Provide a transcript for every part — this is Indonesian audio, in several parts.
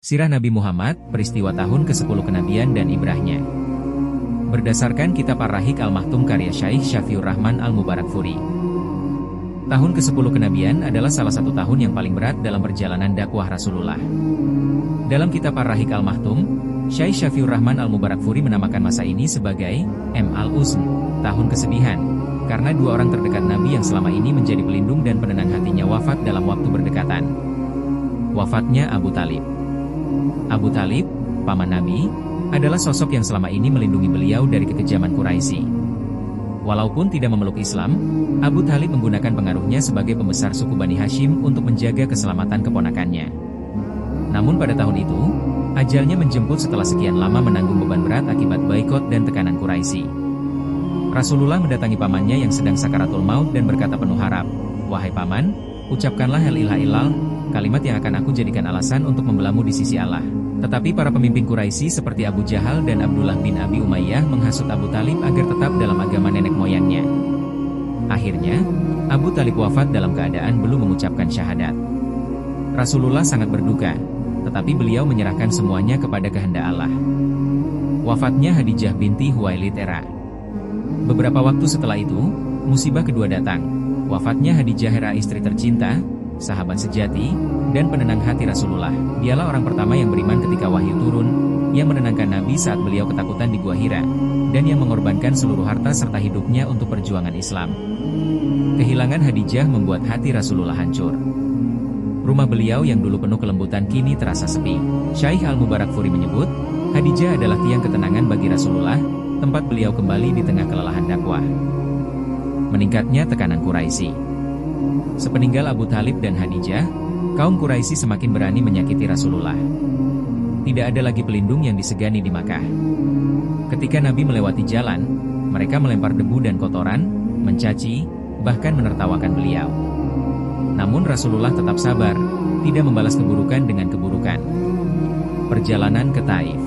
Sirah Nabi Muhammad, peristiwa tahun ke-10 kenabian dan ibrahnya. Berdasarkan kitab Ar-Rahiq Al-Maktum karya Syaikh Syafiur Rahman Al-Mubarakfuri. Tahun ke-10 kenabian adalah salah satu tahun yang paling berat dalam perjalanan dakwah Rasulullah. Dalam kitab Ar-Rahiq Al-Maktum, Syaikh Syafiur Rahman Al-Mubarakfuri menamakan masa ini sebagai Al-Uzn, tahun kesedihan, karena dua orang terdekat Nabi yang selama ini menjadi pelindung dan penenang hatinya wafat dalam waktu berdekatan. Wafatnya Abu Talib. Abu Talib, paman Nabi, adalah sosok yang selama ini melindungi beliau dari kekejaman Quraisy. Walaupun tidak memeluk Islam, Abu Talib menggunakan pengaruhnya sebagai pembesar suku Bani Hashim untuk menjaga keselamatan keponakannya. Namun pada tahun itu, ajalnya menjemput setelah sekian lama menanggung beban berat akibat boikot dan tekanan Quraisy. Rasulullah mendatangi pamannya yang sedang sakaratul maut dan berkata penuh harap, "Wahai paman, ucapkanlah la ilaha illallah, kalimat yang akan aku jadikan alasan untuk membelamu di sisi Allah." Tetapi para pemimpin Quraisy seperti Abu Jahal dan Abdullah bin Abi Umayyah menghasut Abu Talib agar tetap dalam agama nenek moyangnya. Akhirnya, Abu Talib wafat dalam keadaan belum mengucapkan syahadat. Rasulullah sangat berduka, tetapi beliau menyerahkan semuanya kepada kehendak Allah. Wafatnya Khadijah binti Khuwailid era. Beberapa waktu setelah itu, musibah kedua datang. Wafatnya Khadijah era istri tercinta, sahabat sejati, dan penenang hati Rasulullah. Dialah orang pertama yang beriman ketika wahyu turun, yang menenangkan Nabi saat beliau ketakutan di Gua Hira, dan yang mengorbankan seluruh harta serta hidupnya untuk perjuangan Islam. Kehilangan Khadijah membuat hati Rasulullah hancur. Rumah beliau yang dulu penuh kelembutan kini terasa sepi. Syaikh Al-Mubarakfuri menyebut, Khadijah adalah tiang ketenangan bagi Rasulullah, tempat beliau kembali di tengah kelelahan dakwah. Meningkatnya tekanan Quraisy. Sepeninggal Abu Talib dan Khadijah, kaum Quraisy semakin berani menyakiti Rasulullah. Tidak ada lagi pelindung yang disegani di Makkah. Ketika Nabi melewati jalan, mereka melempar debu dan kotoran, mencaci, bahkan menertawakan beliau. Namun Rasulullah tetap sabar, tidak membalas keburukan dengan keburukan. Perjalanan ke Taif.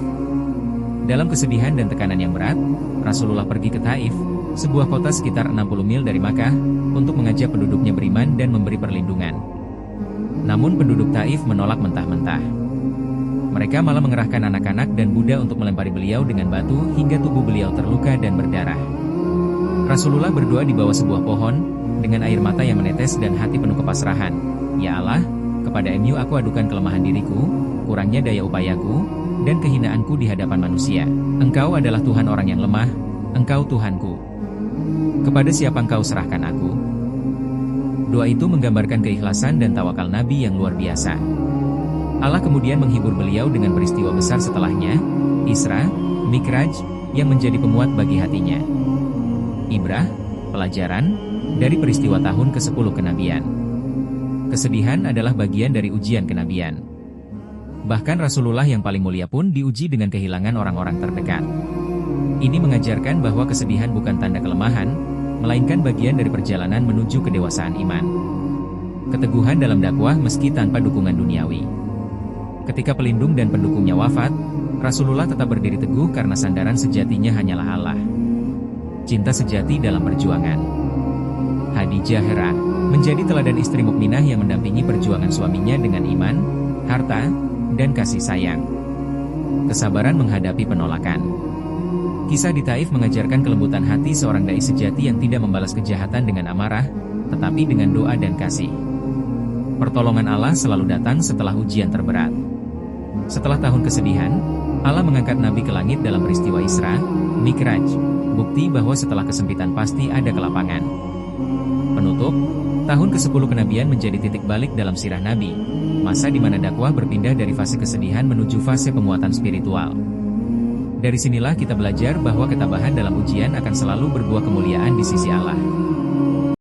Dalam kesedihan dan tekanan yang berat, Rasulullah pergi ke Taif, sebuah kota sekitar 60 mil dari Makkah, untuk mengajak penduduknya beriman dan memberi perlindungan. Namun penduduk Taif menolak mentah-mentah. Mereka malah mengerahkan anak-anak dan Buddha untuk melempari beliau dengan batu hingga tubuh beliau terluka dan berdarah. Rasulullah berdoa di bawah sebuah pohon, dengan air mata yang menetes dan hati penuh kepasrahan. Ya Allah, kepada-Mu aku adukan kelemahan diriku, kurangnya daya upayaku, dan kehinaanku di hadapan manusia. Engkau adalah Tuhan orang yang lemah, Engkau Tuhanku. Kepada siapa Engkau serahkan aku? Doa itu menggambarkan keikhlasan dan tawakal Nabi yang luar biasa. Allah kemudian menghibur beliau dengan peristiwa besar setelahnya, Isra, Mikraj, yang menjadi pemuat bagi hatinya. Ibrah, pelajaran, dari peristiwa tahun ke-10 kenabian. Kesedihan adalah bagian dari ujian kenabian. Bahkan Rasulullah yang paling mulia pun diuji dengan kehilangan orang-orang terdekat. Ini mengajarkan bahwa kesedihan bukan tanda kelemahan, melainkan bagian dari perjalanan menuju kedewasaan iman. Keteguhan dalam dakwah meski tanpa dukungan duniawi. Ketika pelindung dan pendukungnya wafat, Rasulullah tetap berdiri teguh karena sandaran sejatinya hanyalah Allah. Cinta sejati dalam perjuangan. Khadijah Hera menjadi teladan istri mukminah yang mendampingi perjuangan suaminya dengan iman, harta, dan kasih sayang. Kesabaran menghadapi penolakan. Kisah di Taif mengajarkan kelembutan hati seorang dai sejati yang tidak membalas kejahatan dengan amarah, tetapi dengan doa dan kasih. Pertolongan Allah selalu datang setelah ujian terberat. Setelah tahun kesedihan, Allah mengangkat Nabi ke langit dalam peristiwa Isra, Mikraj, bukti bahwa setelah kesempitan pasti ada kelapangan. Penutup, tahun ke-10 kenabian menjadi titik balik dalam sirah Nabi, masa di mana dakwah berpindah dari fase kesedihan menuju fase penguatan spiritual. Dari sinilah kita belajar bahwa ketabahan dalam ujian akan selalu berbuah kemuliaan di sisi Allah.